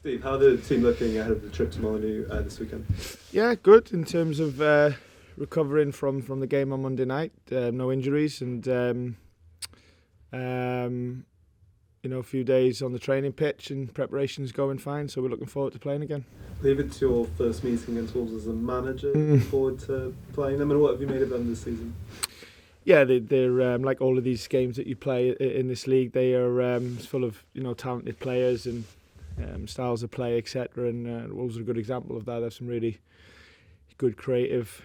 Steve, how are the team looking ahead of the trip to Molineux this weekend? Yeah, good in terms of recovering from the game on Monday night. No injuries and a few days on the training pitch and preparations going fine. So we're looking forward to playing again. I believe it's your first meeting against Wolves as a manager. Looking forward to playing them, and what have you made of them this season? Yeah, they're like all of these games that you play in this league. They are full of talented players and styles of play, etc. And Wolves are a good example of that. They have some really good creative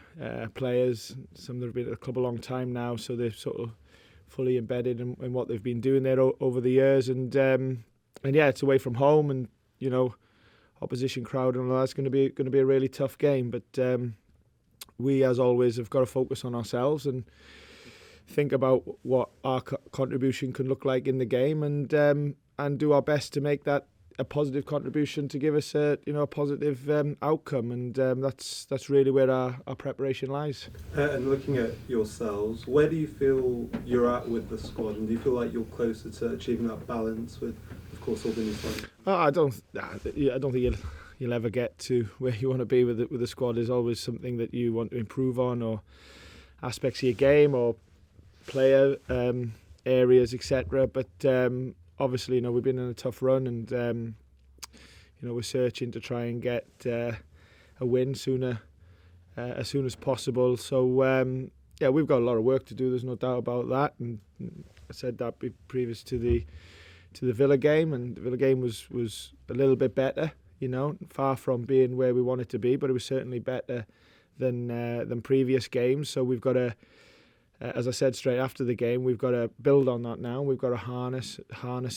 players. Some that have been at the club a long time now, so they're sort of fully embedded in what they've been doing there over the years. And yeah, it's away from home, and opposition crowd and all that's going to be a really tough game. But we, as always, have got to focus on ourselves and think about what our contribution can look like in the game, and do our best to make that a positive contribution to give us a positive outcome, and that's really where our preparation lies. And looking at yourselves, where do you feel you're at with the squad, and do you feel like you're closer to achieving that balance with, of course, all the new players? I don't think you'll ever get to where you want to be with the squad. There's always something that you want to improve on, or aspects of your game, or player areas, etc. But obviously, we've been in a tough run, and we're searching to try and get a win sooner, as soon as possible. So yeah, we've got a lot of work to do. There's no doubt about that. And I said that previous to the Villa game, and the Villa game was a little bit better. Far from being where we wanted to be, but it was certainly better than previous games. So we've got to, as I said straight after the game, we've got to build on that now. We've got to harness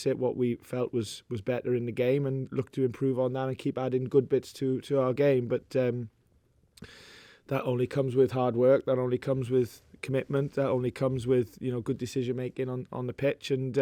it, what we felt was better in the game, and look to improve on that and keep adding good bits to our game. But that only comes with hard work. That only comes with commitment. That only comes with good decision making on the pitch, and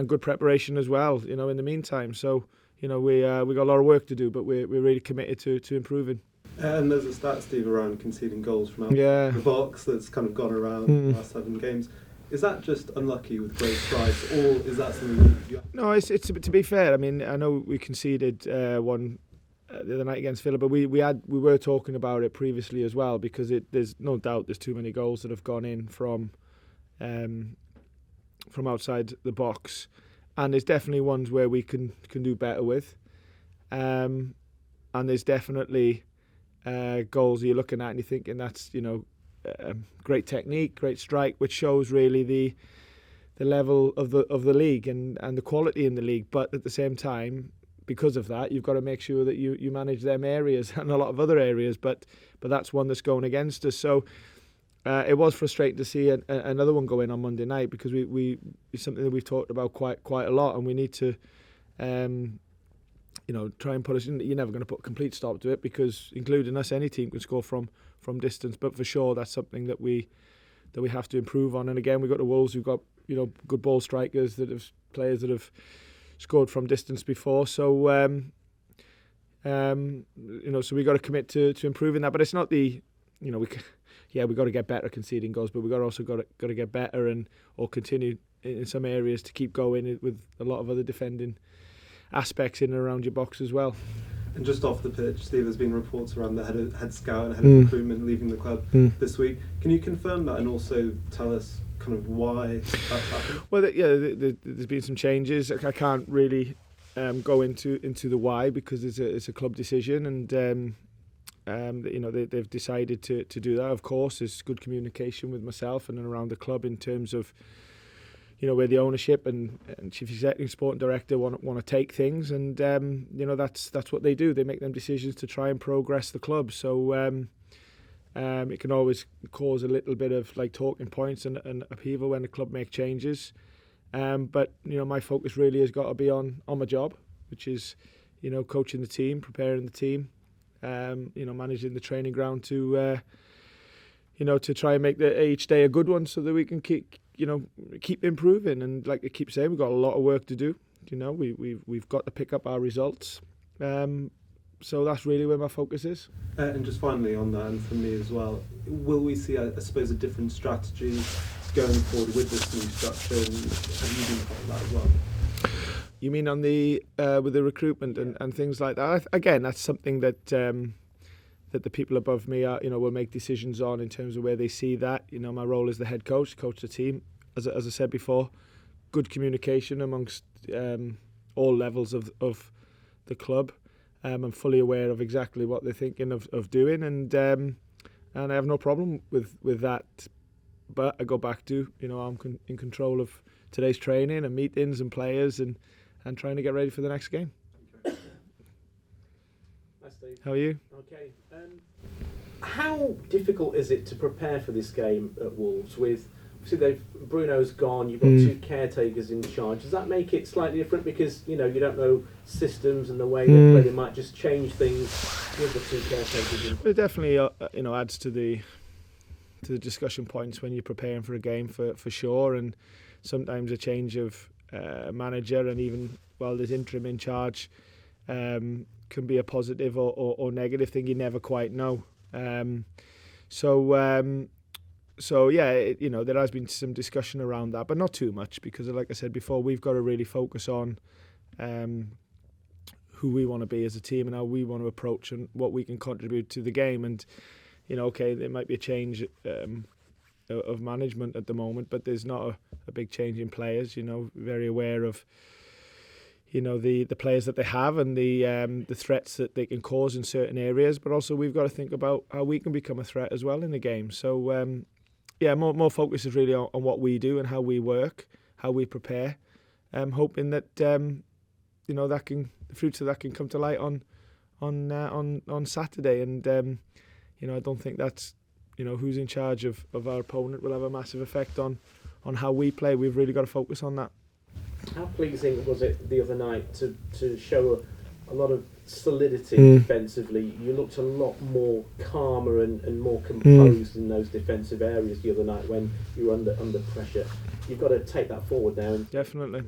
good preparation as well. In the meantime, so we got a lot of work to do, but we're really committed to improving. And there's a stat, Steve, around conceding goals from out the box that's kind of gone around the last 7 games. Is that just unlucky with great strikes, or is that something you... No, it's to be fair. I mean, I know we conceded one the other night against Villa, but we were talking about it previously as well, because there's no doubt there's too many goals that have gone in from outside the box, and there's definitely ones where we can do better with, and there's definitely goals you're looking at and you're thinking that's great technique, great strike, which shows really the level of the league and the quality in the league. But at the same time, because of that, you've got to make sure that you manage them areas and a lot of other areas. But that's one that's going against us. So it was frustrating to see another one go in on Monday night, because it's something that we've talked about quite a lot, and we need to try and put us in. You're never going to put a complete stop to it, because including us, any team can score from distance. But for sure, that's something that we have to improve on. And again, we've got the Wolves who've got good ball strikers, players that have scored from distance before. So so we got to commit to improving that. But it's not we've got to get better at conceding goals, but we've also got to get better or continue in some areas to keep going with a lot of other defending aspects in and around your box as well. And just off the pitch, Steve, there's been reports around the head scout and head of recruitment leaving the club this week. Can you confirm that, and also tell us kind of why that's happened? Well, there's been some changes. I can't really go into the why, because it's a club decision, and they've decided to do that. Of course, there's good communication with myself and around the club in terms of where the ownership and chief executive sporting director want to take things, and that's what they do. They make them decisions to try and progress the club. So it can always cause a little bit of talking points and upheaval when the club make changes. But my focus really has got to be on my job, which is coaching the team, preparing the team, managing the training ground to try and make each day a good one, so that we can keep improving. And like I keep saying, we've got a lot of work to do. We've got to pick up our results. So that's really where my focus is. And just finally on that, and for me as well, will we see, I suppose, a different strategy going forward with this new structure? And have you been part of that as well? You mean on the with the recruitment and things like that? Again, that's something that that the people above me are, will make decisions on in terms of where they see that. My role as the head coach the team. As I said before, good communication amongst all levels of the club. I'm fully aware of exactly what they're thinking of doing, and I have no problem with that. But I go back to, I'm in control of today's training and meetings and players and trying to get ready for the next game. Okay. Hi, Steve. How are you? Okay. How difficult is it to prepare for this game at Wolves? Obviously Bruno's gone, you've got two caretakers in charge. Does that make it slightly different because you don't know systems and the way they play? They might just change things with the two caretakers. It definitely adds to the discussion points when you're preparing for a game for sure, and sometimes a change of manager and even while there's interim in charge can be a positive or negative thing. You never quite know. So yeah, there has been some discussion around that, but not too much because, like I said before, we've got to really focus on who we want to be as a team and how we want to approach and what we can contribute to the game. And okay, there might be a change of management at the moment, but there's not a big change in players. Very aware of the players that they have and the threats that they can cause in certain areas, but also we've got to think about how we can become a threat as well in the game. So more focus is really on what we do and how we work, how we prepare. Hoping that the fruits of that can come to light on Saturday. And I don't think that's who's in charge of our opponent will have a massive effect on how we play. We've really got to focus on that. How pleasing was it the other night to show a lot of solidity defensively? You looked a lot more calmer and more composed in those defensive areas the other night when you were under pressure. You've got to take that forward now. Definitely,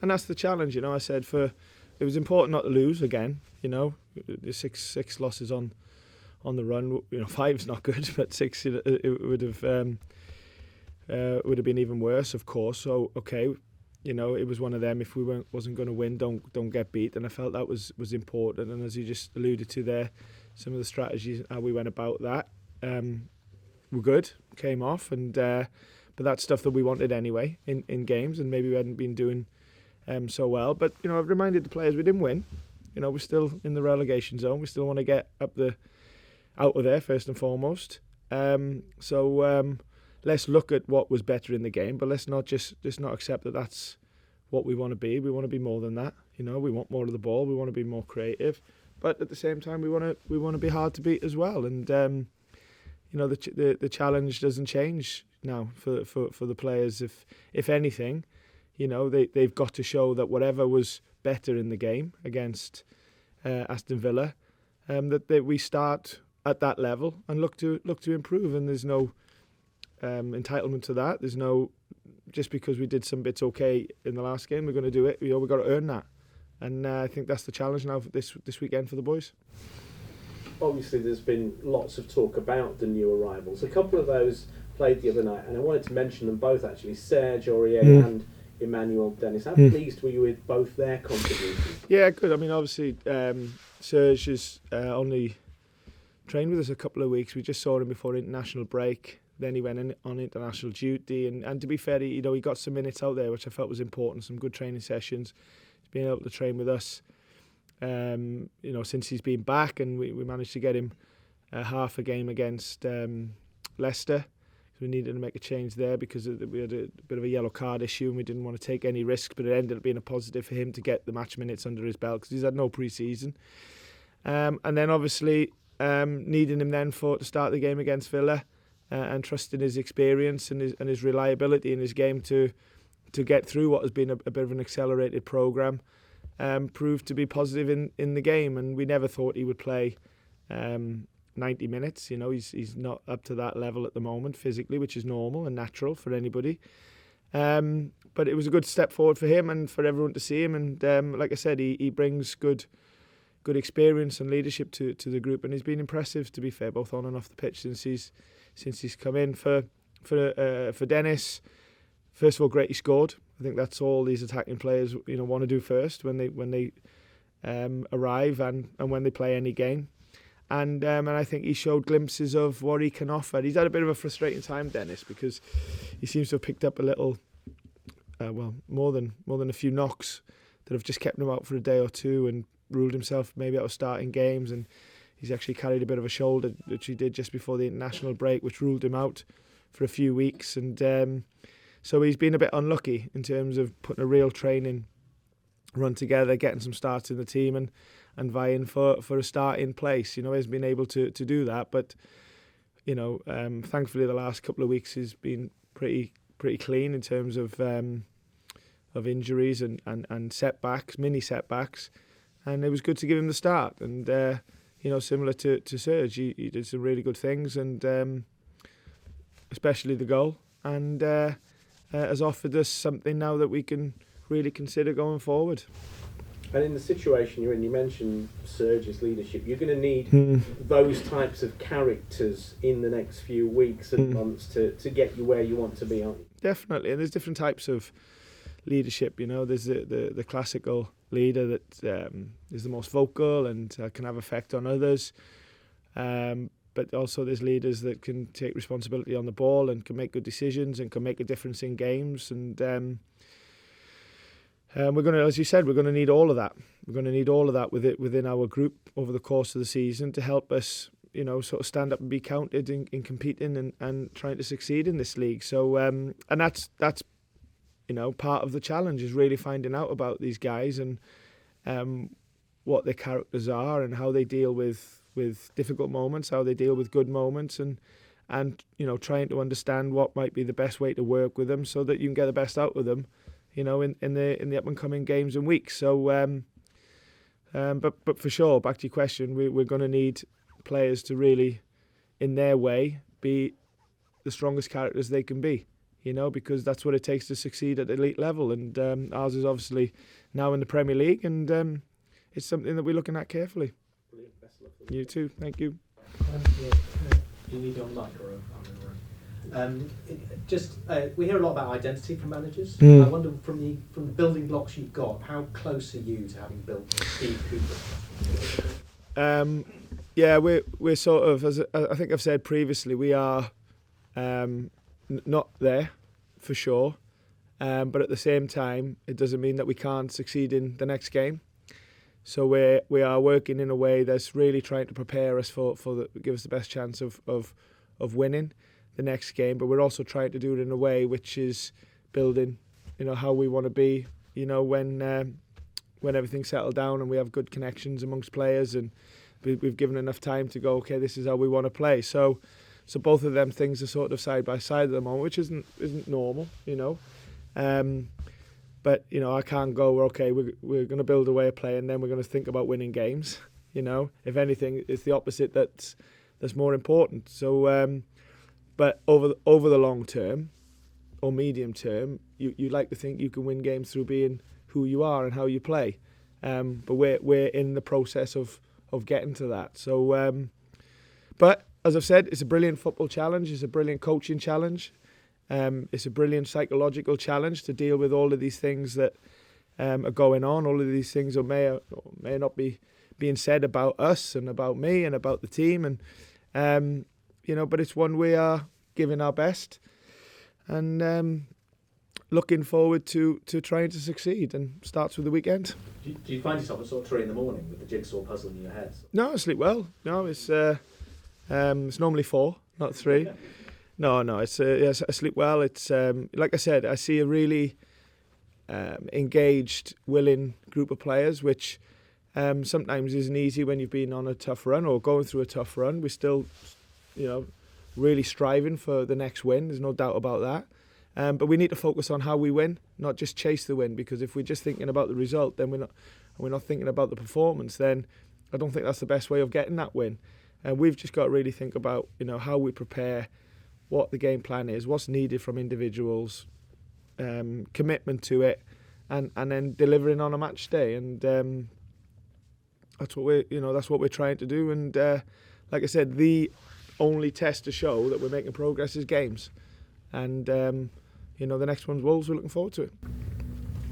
and that's the challenge. I said it was important not to lose again. The six losses on the run. 5's not good, but 6 it would have been even worse, of course. So okay. It was one of them. If we wasn't going to win, don't get beat. And I felt that was important. And as you just alluded to there, some of the strategies, how we went about that, were good, came off. And but that's stuff that we wanted anyway in games, and maybe we hadn't been doing so well. But I've reminded the players we didn't win. We're still in the relegation zone. We still want to get out of there first and foremost. Let's look at what was better in the game, but let's not just not accept that that's what we want to be. We want to be more than that. We want more of the ball. We want to be more creative, but at the same time, we want to be hard to beat as well. And the challenge doesn't change now for the players. If anything, they've got to show that whatever was better in the game against Aston Villa, that we start at that level and look to improve. And there's no entitlement to that. There's no just because we did some bits okay in the last game we're going to do it. We've got to earn that, and I think that's the challenge now for this weekend for the boys. Obviously there's been lots of talk about the new arrivals. A couple of those played the other night, and I wanted to mention them both actually, Serge Aurier and Aurier Dennis. How pleased were you with both their contributions? Yeah, good. I mean, obviously Serge has only trained with us a couple of weeks. We just saw him before international break. Then he went on international duty, and to be fair, he got some minutes out there, which I felt was important. Some good training sessions. He's been able to train with us, since he's been back, and we managed to get him half a game against Leicester. We needed to make a change there because we had a bit of a yellow card issue, and we didn't want to take any risk. But it ended up being a positive for him to get the match minutes under his belt because he's had no pre-season. And then obviously needing him then to start the game against Villa. And trusting his experience and his reliability in his game to get through what has been a bit of an accelerated programme, proved to be positive in the game. And we never thought he would play 90 minutes. He's not up to that level at the moment physically, which is normal and natural for anybody. But it was a good step forward for him and for everyone to see him. And like I said, he brings good experience and leadership to the group, and he's been impressive, to be fair, both on and off the pitch since he's come in. For Dennis, first of all, great he scored. I think that's all these attacking players, want to do first when they arrive and when they play any game. And I think he showed glimpses of what he can offer. He's had a bit of a frustrating time, Dennis, because he seems to have picked up a little, more than a few knocks that have just kept him out for a day or two and ruled himself maybe out of starting games. And he's actually carried a bit of a shoulder, which he did just before the international break, which ruled him out for a few weeks. And so he's been a bit unlucky in terms of putting a real training run together, getting some starts in the team and vying for a start in place. He hasn't been able to do that, but thankfully the last couple of weeks has been pretty clean in terms of injuries and setbacks, mini setbacks, and it was good to give him the start. And similar to Serge, he did some really good things, and especially the goal, and has offered us something now that we can really consider going forward. And in the situation you're in, you mentioned Serge's leadership. You're going to need those types of characters in the next few weeks and months to get you where you want to be, aren't you? Definitely, and there's different types of leadership. There's the classical leader that is the most vocal and can have effect on others. But also there's leaders that can take responsibility on the ball and can make good decisions and can make a difference in games. And we're going to, as you said, we're going to need all of that. We're going to need all of that within our group over the course of the season to help us, sort of stand up and be counted in competing and trying to succeed in this league. So, and that's part of the challenge is really finding out about these guys and what their characters are and how they deal with difficult moments, how they deal with good moments, and trying to understand what might be the best way to work with them so that you can get the best out of them. In the up and coming games and weeks. So, but for sure, back to your question, we're going to need players to really, in their way, be the strongest characters they can be. Because that's what it takes to succeed at elite level. And ours is obviously now in the Premier League, and it's something that we're looking at carefully. Brilliant. Best of luck. You too. Thank you. Do you need on mic or we hear a lot about identity from managers. I wonder from the building blocks you've got, how close are you to having built Steve Cooper? We're sort of, as I think I've said previously, we are not there for sure, but at the same time, it doesn't mean that we can't succeed in the next game. So we are working in a way that's really trying to prepare us give us the best chance of winning the next game, but we're also trying to do it in a way which is building, how we want to be, when everything's settled down and we have good connections amongst players and we've given enough time to go, okay, this is how we want to play. So both of them things are sort of side by side at the moment, which isn't normal, But I can't go, okay, we're going to build a way of playing, and then we're going to think about winning games. If anything, it's the opposite that's more important. So. But over the long term or medium term, you like to think you can win games through being who you are and how you play. But we're in the process of getting to that. So, but as I've said, it's a brilliant football challenge. It's a brilliant coaching challenge. It's a brilliant psychological challenge to deal with all of these things that are going on. All of these things that may or may not be being said about us and about me and about the team. And but it's one we are giving our best and looking forward to trying to succeed, and starts with the weekend. Do you find yourself at sort of 3 in the morning with the jigsaw puzzle in your head? No, I sleep well. No, it's normally 4, not 3. No, it's I sleep well. It's like I said, I see a really engaged, willing group of players, which sometimes isn't easy when you've been on a tough run or going through a tough run. We're still, really striving for the next win. There's no doubt about that. But we need to focus on how we win, not just chase the win. Because if we're just thinking about the result, then we're not thinking about the performance. Then I don't think that's the best way of getting that win. And we've just got to really think about, how we prepare, what the game plan is, what's needed from individuals, commitment to it, and then delivering on a match day. And that's what we're trying to do. And like I said, the only test to show that we're making progress is games. And the next one's Wolves. We're looking forward to it.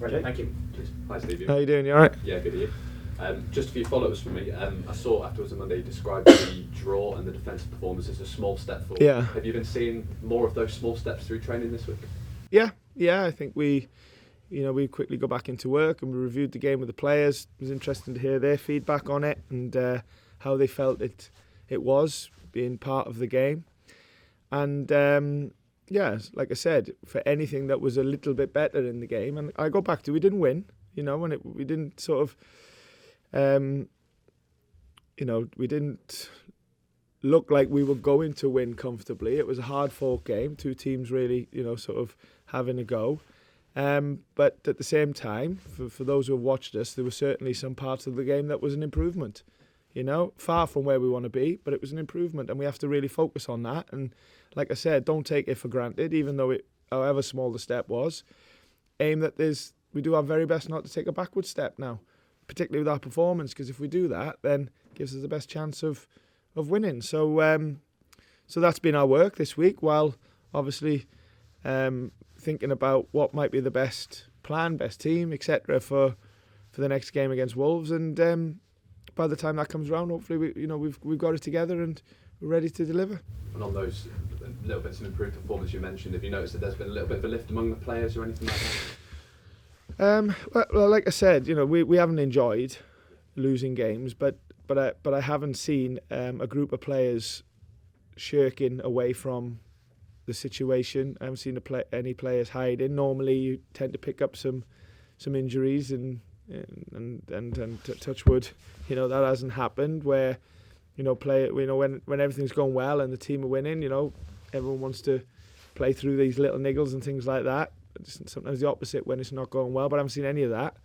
Right, Okay. thank you. Cheers. Hi, Steve. How you doing? You all right? Yeah, good to you. Just a few follow-ups from me. I saw afterwards on Monday you described the draw and the defensive performance as a small step forward. Yeah. Have you been seeing more of those small steps through training this week? Yeah. I think we quickly go back into work and we reviewed the game with the players. It was interesting to hear their feedback on it and how they felt it was being part of the game. And like I said, for anything that was a little bit better in the game, and I go back to we didn't win. We didn't sort of. We didn't look like we were going to win comfortably. It was a hard-fought game, two teams really, sort of having a go. But at the same time, for those who have watched us, there were certainly some parts of the game that was an improvement. Far from where we want to be, but it was an improvement, and we have to really focus on that. And like I said, don't take it for granted, even though however small the step was. Aim that we do our very best not to take a backward step now, particularly with our performance, because if we do that, then it gives us the best chance of winning. So that's been our work this week, while obviously thinking about what might be the best plan, best team, etc. for the next game against Wolves. And by the time that comes around, hopefully we've got it together and we're ready to deliver. And on those little bits of improved performance you mentioned, have you noticed that there's been a little bit of a lift among the players or anything like that? Well, like I said, we haven't enjoyed losing games, but I haven't seen a group of players shirking away from the situation. I haven't seen any players hiding. Normally, you tend to pick up some injuries and touch wood, that hasn't happened. Where when everything's going well and the team are winning, everyone wants to play through these little niggles and things like that. Sometimes the opposite when it's not going well, but I haven't seen any of that.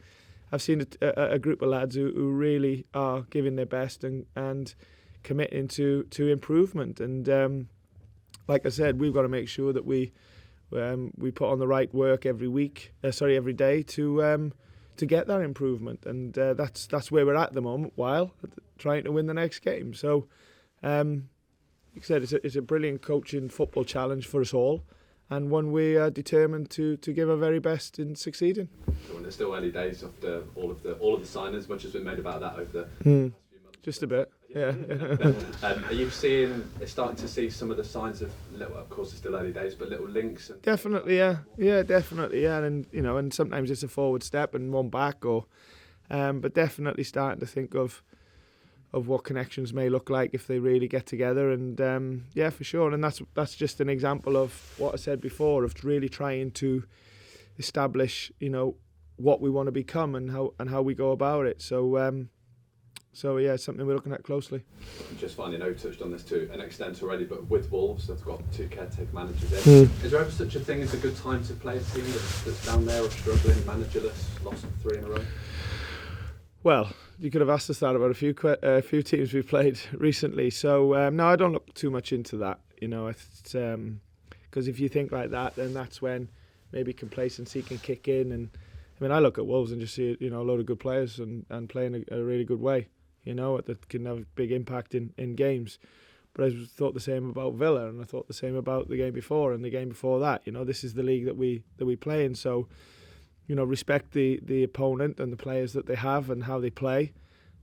I've seen a group of lads who really are giving their best and committing to improvement. And like I said, we've got to make sure that we put on the right work every day to get that improvement. And that's where we're at the moment, while trying to win the next game. So, like I said, it's a brilliant coaching football challenge for us all, and one we are determined to give our very best in succeeding. Well, it's still early days after all of the signings, much has been made about that over the past few months. Just a bit, yeah. Are you starting to see some of the signs of, of course it's still early days, but little links? And definitely, yeah, definitely, yeah. And and sometimes it's a forward step and one back, but definitely starting to think of what connections may look like if they really get together. And yeah, for sure. And that's just an example of what I said before, of really trying to establish, what we want to become and how we go about it. So yeah, it's something we're looking at closely. Just finally, I know you touched on this to an extent already, but with Wolves, they've got 2 caretaker managers in. Is there ever such a thing as a good time to play a team that's down there or struggling, managerless, lost 3 in a row? Well, you could have asked us that about a few teams we've played recently. So no, I don't look too much into that. Because if you think like that, then that's when maybe complacency can kick in. And I mean, I look at Wolves and just see a load of good players and playing a really good way. That can have a big impact in games. But I thought the same about Villa, and I thought the same about the game before and the game before that. This is the league that we play in. So, respect the opponent and the players that they have and how they play,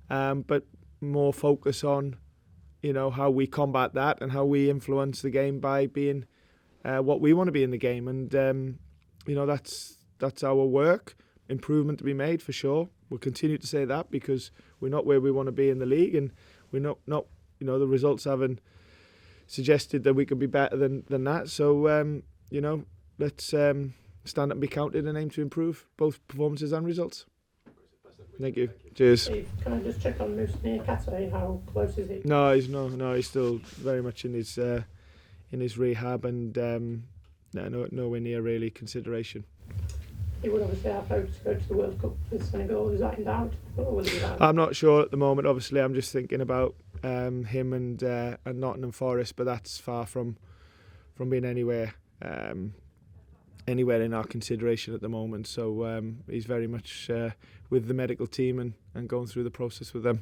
but more focus on, how we combat that and how we influence the game by being what we want to be in the game. And that's our work. Improvement to be made for sure. We'll continue to say that because we're not where we want to be in the league, and we're not the results haven't suggested that we could be better than that. So let's stand up and be counted and aim to improve both performances and results. Thank you. Cheers. Steve, can I just check on Molineux Kate? How close is he? No, he's still very much in his rehab, and nowhere near really consideration. He would obviously have hoped to go to the World Cup with Senegal. Is that in doubt? Or will he be out? I'm not sure at the moment. Obviously, I'm just thinking about him and Nottingham Forest, but that's far from being anywhere in our consideration at the moment. So he's very much with the medical team and going through the process with them.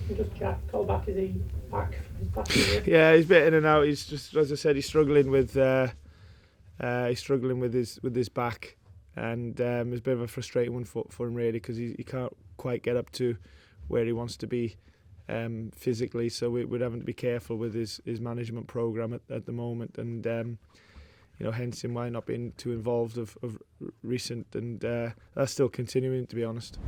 And just Jack Colback, is he back from his back injury? Yeah, he's a bit in and out. He's just, as I said, he's struggling with his back. and it's a bit of a frustrating one for him really, because he can't quite get up to where he wants to be physically. So we're having to be careful with his management program at the moment, and hence him why not being too involved of recent, and that's still continuing, to be honest.